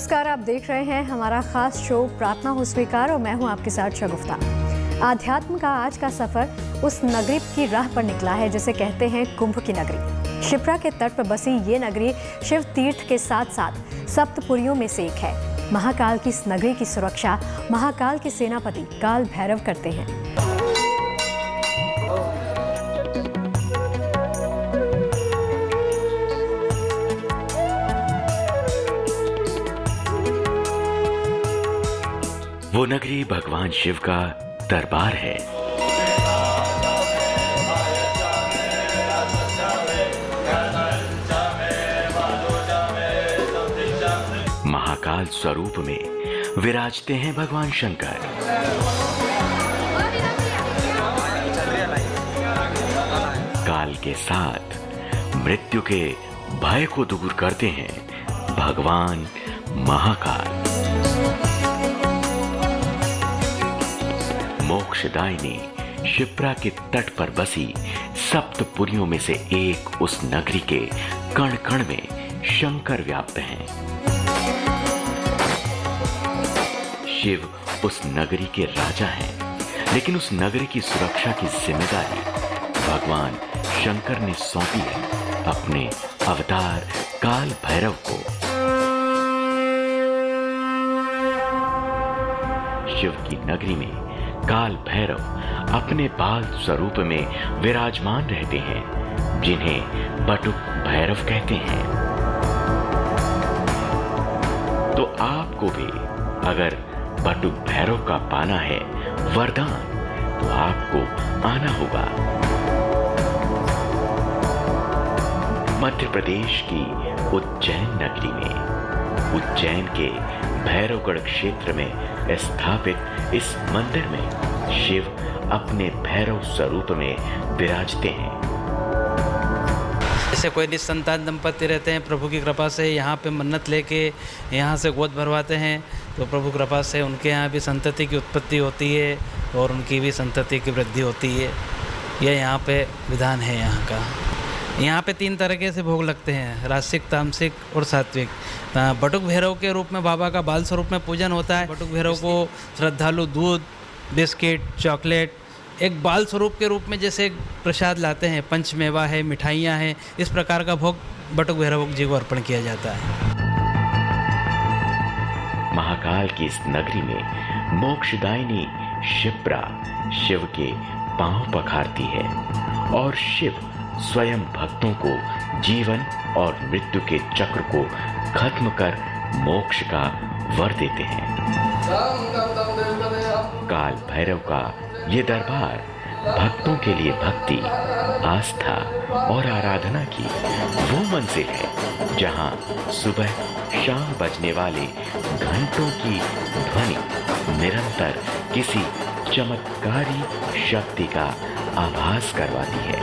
नमस्कार, आप देख रहे हैं हमारा खास शो प्रार्थना हो स्वीकार और मैं हूं आपके साथ शगुफ्ता। आध्यात्म का आज का सफर उस नगरी की राह पर निकला है जिसे कहते हैं कुंभ की नगरी। शिप्रा के तट पर बसी ये नगरी शिव तीर्थ के साथ साथ सप्तपुरियों में से एक है। महाकाल की इस नगरी की सुरक्षा महाकाल के सेनापति काल भैरव करते हैं। वो नगरी भगवान शिव का दरबार है। महाकाल स्वरूप में विराजते हैं भगवान शंकर। काल के साथ मृत्यु के भय को दूर करते हैं भगवान महाकाल। मोक्षदायिनी शिप्रा के तट पर बसी सप्तपुरियों में से एक उस नगरी के कण कण में शंकर व्याप्त हैं। शिव उस नगरी के राजा हैं, लेकिन उस नगरी की सुरक्षा की जिम्मेदारी भगवान शंकर ने सौंपी है अपने अवतार काल भैरव को। शिव की नगरी में काल भैरव अपने बाल स्वरूप में विराजमान रहते हैं, जिन्हें बटुक भैरव कहते हैं। तो आपको भी अगर बटुक भैरव का पाना है वरदान, तो आपको आना होगा मध्य प्रदेश की उज्जैन नगरी में। उज्जैन के भैरवगढ़ क्षेत्र में स्थापित इस मंदिर में शिव अपने भैरव स्वरूप में विराजते हैं। जैसे कोई निसंतान दंपति रहते हैं, प्रभु की कृपा से यहाँ पे मन्नत लेके यहाँ से गोद भरवाते हैं, तो प्रभु कृपा से उनके यहाँ भी संतति की उत्पत्ति होती है और उनकी भी संतति की वृद्धि होती है। यह यहाँ पे विधान है यहाँ का। यहाँ पे 3 तरह से भोग लगते हैं, रासिक, तामसिक और सात्विक। बटुक भैरव के रूप में बाबा का बाल स्वरूप में पूजन होता है। बटुक भैरव को श्रद्धालु दूध, बिस्किट, चॉकलेट एक बाल स्वरूप के रूप में जैसे प्रसाद लाते हैं, पंचमेवा है, मिठाइयाँ हैं, इस प्रकार का भोग बटुक भैरव जी को अर्पण किया जाता है। महाकाल की इस नगरी में मोक्षदायिनी शिप्रा शिव के पांव पखारती है और शिव स्वयं भक्तों को जीवन और मृत्यु के चक्र को खत्म कर मोक्ष का वर देते हैं। काल भैरव का ये दरबार भक्तों के लिए भक्ति, आस्था और आराधना की वो मंजिल है जहां सुबह शाम बजने वाले घंटों की ध्वनि निरंतर किसी चमत्कारी शक्ति का आभास करवाती है।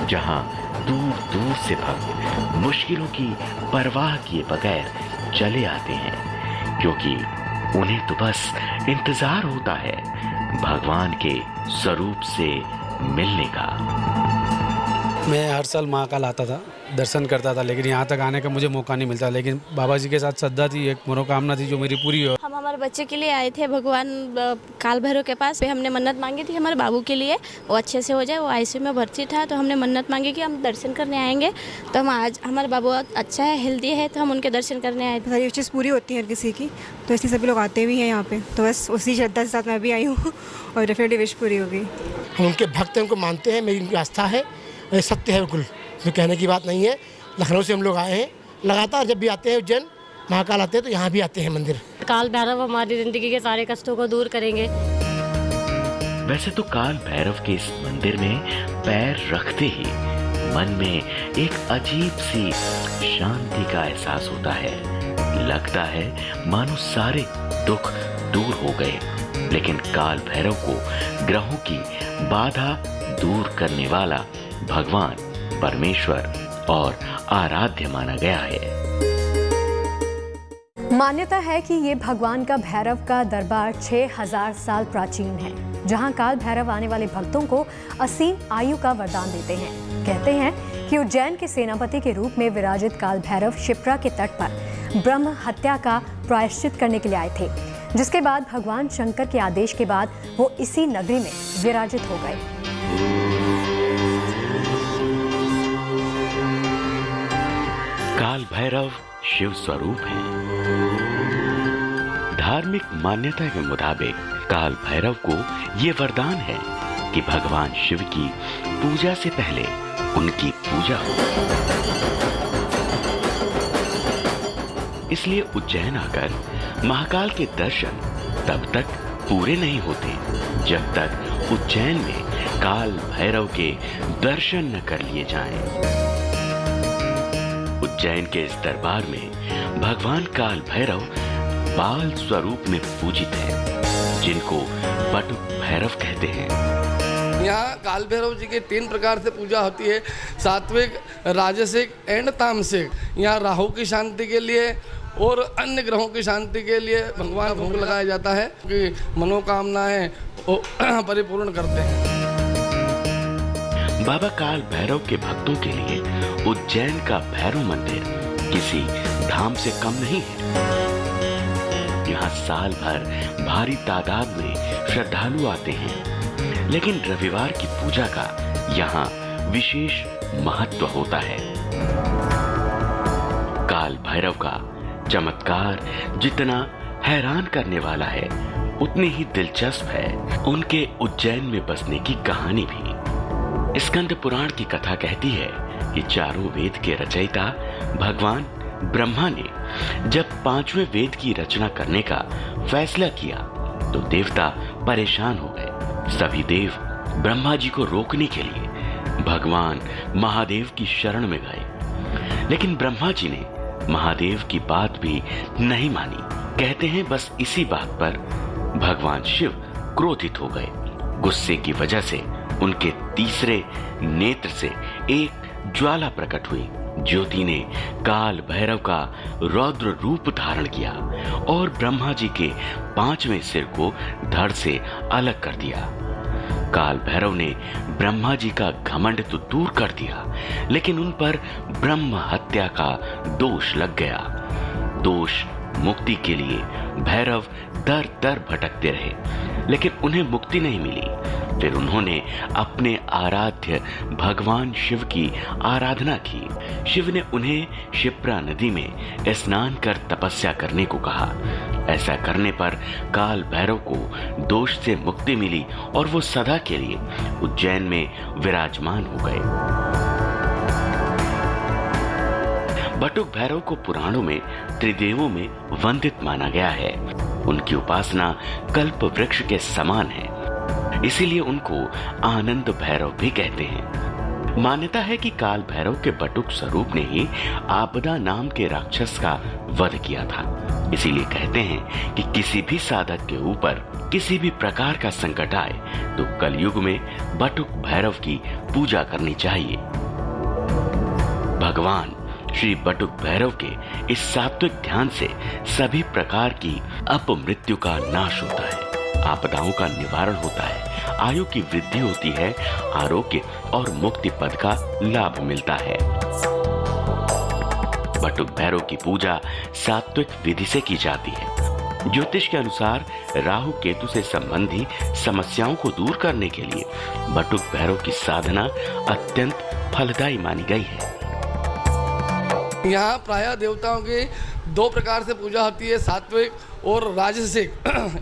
जहां दूर दूर से भक्त मुश्किलों की परवाह किए बगैर चले आते हैं, क्योंकि उन्हें तो बस इंतजार होता है भगवान के स्वरूप से मिलने का। मैं हर साल महाकाल आता था, दर्शन करता था, लेकिन यहाँ तक आने का मुझे मौका नहीं मिलता। लेकिन बाबा जी के साथ श्रद्धा थी, एक मनोकामना थी जो मेरी पूरी हो। हम हमारे बच्चे के लिए आए थे भगवान काल भैरव के पास। हमने मन्नत मांगी थी हमारे बाबू के लिए, वो अच्छे से हो जाए। वो आईसीयू में भर्ती था, तो हमने मन्नत मांगी कि हम दर्शन करने आएंगे। तो हम आज हमारे बाबू अच्छा है, हेल्दी है, तो हम उनके दर्शन करने आए थे। सारी चीज़ पूरी होती है हर किसी की, तो इसलिए सभी लोग आते भी हैं यहाँ पे। तो बस उसी श्रद्धा के साथ मैं भी आई हूँ और डेफिनेटली विश पूरी हो गई। हम उनके भक्त हैं, उनको मानते हैं, मेरी उनकी आस्था है, सत्य है, बिल्कुल जो कहने की बात नहीं है। लखनऊ से हम लोग आए हैं, लगातार जब भी आते हैं उज्जैन महाकाल आते हैं तो यहाँ भी आते हैं मंदिर। काल भैरव हमारी जिंदगी के सारे कष्टों को दूर करेंगे। वैसे तो काल भैरव के इस मंदिर में पैर रखते ही मन में एक अजीब सी शांति का एहसास होता है। लगता है मानो सारे दुख दूर हो गए। लेकिन काल भैरव को ग्रहों की बाधा दूर करने वाला भगवान परमेश्वर और आराध्य माना गया है। मान्यता है कि ये भगवान का भैरव का दरबार 6000 साल प्राचीन है, जहां काल भैरव आने वाले भक्तों को असीम आयु का वरदान देते हैं। कहते हैं कि उज्जैन के सेनापति के रूप में विराजित काल भैरव क्षिप्रा के तट पर ब्रह्म हत्या का प्रायश्चित करने के लिए आए थे, जिसके बाद भगवान शंकर के आदेश के बाद वो इसी नगरी में विराजित हो गए। काल भैरव शिव स्वरूप है। धार्मिक मान्यता के मुताबिक काल भैरव को ये वरदान है कि भगवान शिव की पूजा से पहले उनकी पूजा हो। इसलिए उज्जैन आकर महाकाल के दर्शन तब तक पूरे नहीं होते जब तक उज्जैन में काल भैरव के दर्शन न कर लिए जाएं। उज्जैन के इस दरबार में भगवान काल भैरव बाल स्वरूप में पूजित हैं, जिनको बटुक भैरव कहते हैं। यहाँ काल भैरव जी के 3 प्रकार से पूजा होती है, सात्विक, राजसिक एंड तामसिक। यहाँ राहु की शांति के लिए और अन्य ग्रहों की शांति के लिए भगवान भोग लगाया जाता है कि मनोकामनाएं परिपूर्ण करते हैं। बाबा काल भैरव के भक्तों के लिए उज्जैन का भैरव मंदिर किसी धाम से कम नहीं है। यहाँ साल भर भारी तादाद में श्रद्धालु आते हैं, लेकिन रविवार की पूजा का यहाँ विशेष महत्व होता है। काल भैरव का चमत्कार जितना हैरान करने वाला है, उतनी ही दिलचस्प है उनके उज्जैन में बसने की कहानी भी। स्कंद पुराण की कथा कहती है कि चारों वेद के रचयिता भगवान ब्रह्मा ने जब 5वें वेद की रचना करने का फैसला किया तो देवता परेशान हो गए। सभी देव ब्रह्मा जी को रोकने के लिए भगवान महादेव की शरण में गए, लेकिन ब्रह्मा जी ने महादेव की बात भी नहीं मानी। कहते हैं बस इसी बात पर भगवान शिव क्रोधित हो गए। गुस्से की वजह से उनके तीसरे नेत्र से एक ज्वाला प्रकट हुई। ज्योति ने काल भैरव का रौद्र रूप धारण किया और ब्रह्मा जी के 5वें सिर को धड़ से अलग कर दिया। काल भैरव ने ब्रह्मा जी का घमंड तो दूर कर दिया, लेकिन उन पर ब्रह्म हत्या का दोष लग गया। दोष मुक्ति के लिए भैरव दर दर भटकते रहे, लेकिन उन्हें मुक्ति नहीं मिली। फिर उन्होंने अपने आराध्य भगवान शिव की आराधना की। शिव ने उन्हें क्षिप्रा नदी में स्नान कर तपस्या करने को कहा। ऐसा करने पर काल भैरव को दोष से मुक्ति मिली और वो सदा के लिए उज्जैन में विराजमान हो गए। बटुक भैरव को पुराणों में त्रिदेवों में वंदित माना गया है। उनकी उपासना कल्प वृक्ष के समान है, इसीलिए उनको आनंद भैरव भी कहते हैं। मान्यता है कि काल भैरव के बटुक स्वरूप ने ही आपदा नाम के राक्षस का वध किया था। इसीलिए कहते हैं कि किसी भी साधक के ऊपर किसी भी प्रकार का संकट आए तो कलयुग में बटुक भैरव की पूजा करनी चाहिए। भगवान श्री बटुक भैरव के इस सात्विक ध्यान से सभी प्रकार की अपमृत्यु का नाश होता है, आपदाओं का निवारण होता है, आयु की वृद्धि होती है, आरोग्य और मुक्ति पद का लाभ मिलता है। बटुक भैरव की पूजा सात्विक विधि से की जाती है। ज्योतिष के अनुसार राहु केतु से संबंधी समस्याओं को दूर करने के लिए बटुक भैरव की साधना अत्यंत फलदायी मानी गई है। यहाँ प्रायः देवताओं की 2 प्रकार से पूजा होती है, सात्विक और राजसिक।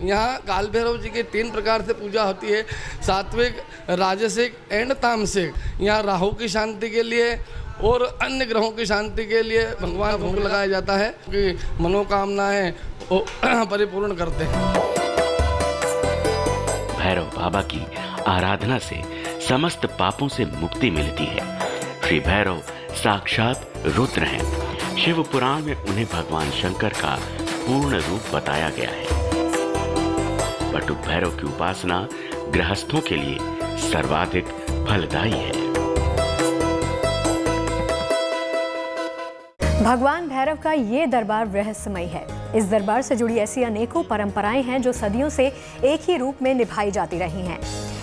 यहाँ काल भैरव जी के 3 प्रकार से पूजा होती है, सात्विक, राजसिक एंड तामसिक। यहाँ राहु की शांति के लिए और अन्य ग्रहों की शांति के लिए भगवान भोग लगाया जाता है कि मनोकामनाएं परिपूर्ण करते हैं। भैरव बाबा की आराधना से समस्त पापों से मुक्ति मिलती है। श्री भैरव साक्षात रुद्र हैं। शिव पुराण में उन्हें भगवान शंकर का पूर्ण रूप बताया गया है। बटुक भैरव की उपासना गृहस्थों के लिए सर्वाधिक फलदायी है। भगवान भैरव का ये दरबार रहस्यमय है। इस दरबार से जुड़ी ऐसी अनेकों परंपराएं हैं जो सदियों से एक ही रूप में निभाई जाती रही हैं।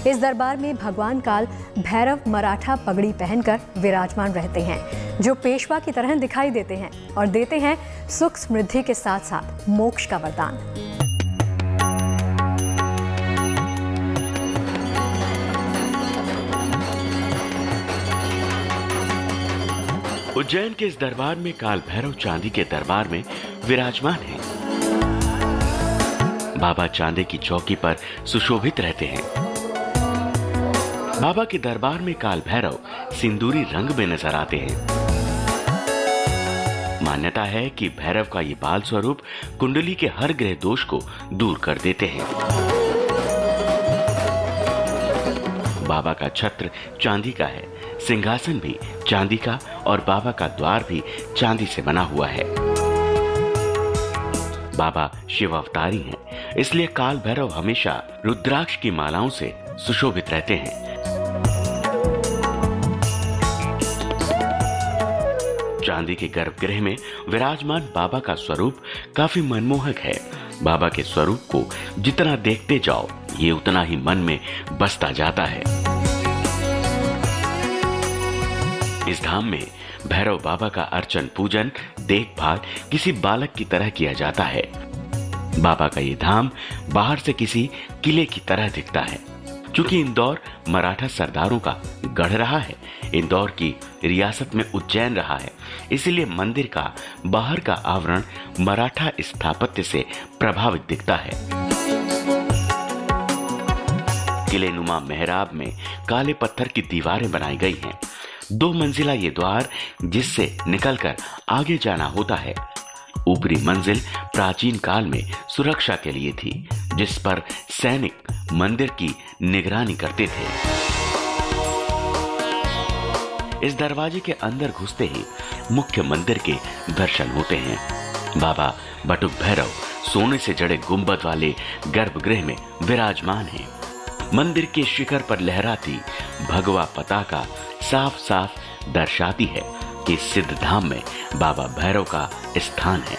इस दरबार में भगवान काल भैरव मराठा पगड़ी पहनकर विराजमान रहते हैं, जो पेशवा की तरह दिखाई देते हैं और देते हैं सुख समृद्धि के साथ साथ मोक्ष का वरदान। उज्जैन के इस दरबार में काल भैरव चांदी के दरबार में विराजमान हैं। बाबा चांदी की चौकी पर सुशोभित रहते हैं। बाबा के दरबार में काल भैरव सिंदूरी रंग में नजर आते हैं। मान्यता है कि भैरव का ये बाल स्वरूप कुंडली के हर ग्रह दोष को दूर कर देते हैं। बाबा का छत्र चांदी का है, सिंहासन भी चांदी का और बाबा का द्वार भी चांदी से बना हुआ है। बाबा शिव अवतारी हैं, इसलिए काल भैरव हमेशा रुद्राक्ष की मालाओं से सुशोभित रहते हैं। चांदी के गर्भगृह में विराजमान बाबा का स्वरूप काफी मनमोहक है। बाबा के स्वरूप को जितना देखते जाओ, ये उतना ही मन में बसता जाता है। इस धाम में भैरव बाबा का अर्चन, पूजन, देखभाल किसी बालक की तरह किया जाता है। बाबा का ये धाम बाहर से किसी किले की तरह दिखता है। चूंकि इंदौर मराठा सरदारों का गढ़ रहा है, इंदौर की रियासत में उज्जैन रहा है, इसलिए मंदिर का बाहर का आवरण मराठा स्थापत्य से प्रभावित दिखता है। किलेनुमा मेहराब में काले पत्थर की दीवारें बनाई गई हैं। 2 मंजिला ये द्वार जिससे निकलकर आगे जाना होता है। ऊपरी मंजिल प्राचीन काल में सुरक्षा के लिए थी, जिस पर सैनिक मंदिर की निगरानी करते थे। इस दरवाजे के अंदर घुसते ही मुख्य मंदिर के दर्शन होते हैं। बाबा बटुक भैरव सोने से जड़े गुंबद वाले गर्भगृह में विराजमान हैं। मंदिर के शिखर पर लहराती भगवा पताका साफ साफ दर्शाती है कि सिद्ध धाम में बाबा भैरव का स्थान है।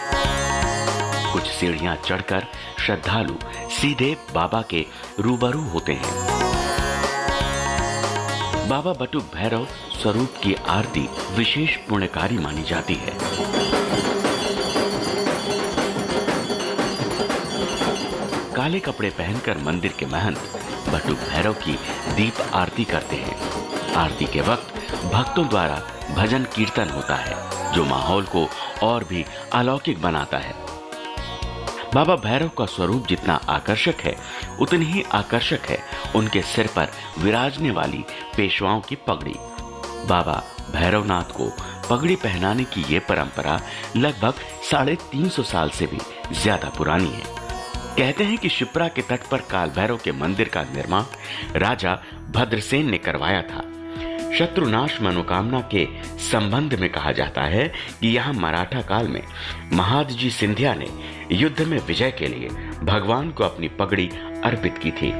कुछ सीढ़ियां चढ़कर श्रद्धालु सीधे बाबा के रूबरू होते हैं। बाबा बटुक भैरव स्वरूप की आरती विशेष पुण्यकारी मानी जाती है। काले कपड़े पहनकर मंदिर के महंत बटुक भैरव की दीप आरती करते हैं। आरती के वक्त भक्तों द्वारा भजन कीर्तन होता है, जो माहौल को और भी अलौकिक बनाता है। बाबा भैरव का स्वरूप जितना आकर्षक है, उतनी ही आकर्षक है उनके सिर पर विराजने वाली पेशवाओं की पगड़ी। बाबा भैरवनाथ को पगड़ी पहनाने की ये परंपरा लगभग 350 साल से भी ज्यादा पुरानी है। कहते हैं कि शिप्रा के तट पर काल भैरव के मंदिर का निर्माण राजा भद्रसेन ने करवाया था। शत्रुनाश मनोकामना के संबंध में कहा जाता है कि यहाँ मराठा काल में महादजी सिंधिया ने युद्ध में विजय के लिए भगवान को अपनी पगड़ी अर्पित की थी।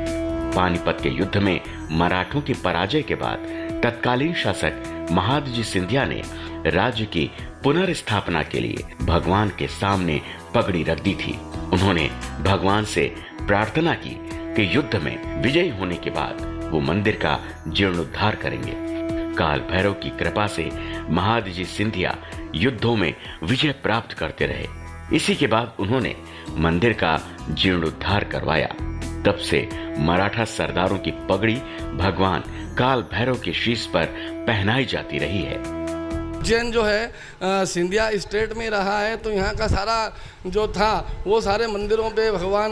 पानीपत के युद्ध में मराठों की पराजय के बाद तत्कालीन शासक महादजी सिंधिया ने राज्य की पुनर्स्थापना के लिए भगवान के सामने पगड़ी रख दी थी। उन्होंने भगवान से प्रार्थना की कि युद्ध में विजयी होने के बाद वो मंदिर का जीर्णोद्धार करेंगे। काल भैरव की कृपा से महादजी सिंधिया युद्धों में विजय प्राप्त करते रहे। इसी के बाद उन्होंने मंदिर का जीर्णोद्धार करवाया। तब से मराठा सरदारों की पगड़ी भगवान काल भैरव के शीश पर पहनाई जाती रही है। उज्जैन जो है सिंधिया स्टेट में रहा है, तो यहाँ का सारा जो था वो सारे मंदिरों पे भगवान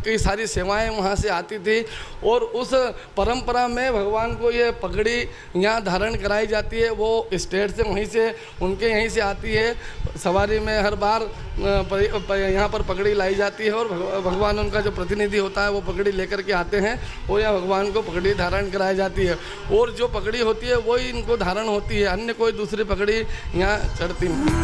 की सारी सेवाएं वहाँ से आती थी और उस परंपरा में भगवान को ये पगड़ी यहाँ धारण कराई जाती है। वो स्टेट से वहीं से उनके यहीं से आती है। सवारी में हर बार यहाँ पर पगड़ी लाई जाती है और भगवान उनका जो प्रतिनिधि होता है वो पगड़ी लेकर के आते हैं और यहाँ भगवान को पगड़ी धारण कराई जाती है और जो पगड़ी होती है वही इनको धारण होती है, अन्य कोई दूसरी पगड़ी यहाँ चढ़ती नहीं।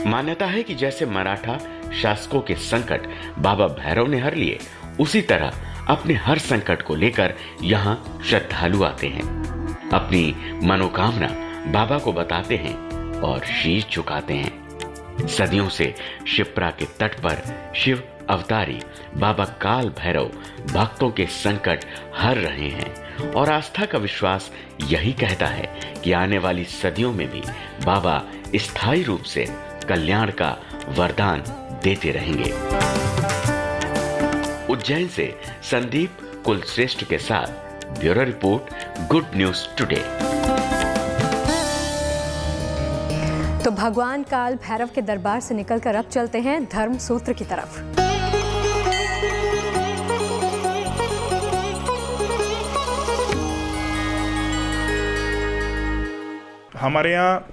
मान्यता है कि जैसे मराठा शासकों के संकट बाबा भैरव ने हर लिए, उसी तरह अपने हर संकट को लेकर यहाँ श्रद्धालु आते हैं, अपनी मनोकामना बाबा को बताते हैं और शीश झुकाते हैं। सदियों से शिप्रा के तट पर शिव अवतारी बाबा काल भैरव भक्तों के संकट हर रहे हैं और आस्था का विश्वास यही कहता है कि आने वाली सदियों में भी बाबा स्थायी रूप से कल्याण का वरदान देते रहेंगे। उज्जैन से संदीप कुलश्रेष्ठ के साथ bureau report, good news today. तो भगवान काल भैरव के दरबार से निकलकर अब चलते हैं धर्म सूत्र की तरफ। हमारे यहाँ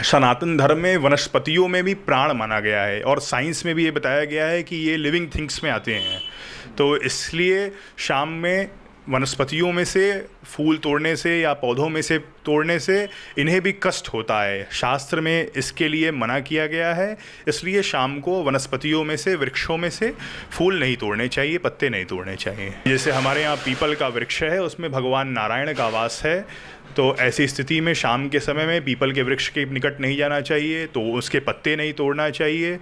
सनातन धर्म में वनस्पतियों में भी प्राण माना गया है और साइंस में भी ये बताया गया है कि ये लिविंग थिंग्स में आते हैं। तो इसलिए शाम में वनस्पतियों में से फूल तोड़ने से या पौधों में से तोड़ने से इन्हें भी कष्ट होता है। शास्त्र में इसके लिए मना किया गया है। इसलिए शाम को वनस्पतियों में से, वृक्षों में से फूल नहीं तोड़ने चाहिए, पत्ते नहीं तोड़ने चाहिए। जैसे हमारे यहाँ पीपल का वृक्ष है, उसमें भगवान नारायण का वास है, तो ऐसी स्थिति में शाम के समय में पीपल के वृक्ष के निकट नहीं जाना चाहिए, तो उसके पत्ते नहीं तोड़ना चाहिए।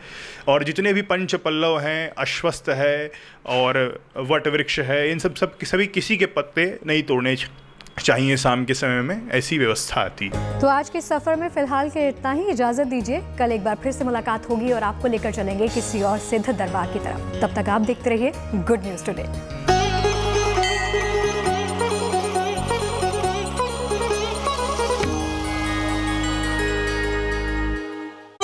और जितने भी पंच पल्लव हैं, अश्वस्थ है और वट वृक्ष है, इन सभी किसी के पत्ते नहीं तोड़ने चाहिए शाम के समय में, ऐसी व्यवस्था आती है। तो आज के सफर में फिलहाल के इतना ही, इजाजत दीजिए। कल एक बार फिर से मुलाकात होगी और आपको लेकर चलेंगे किसी और सिद्ध दरबार की तरफ। तब तक आप देखते रहिए गुड न्यूज टुडे।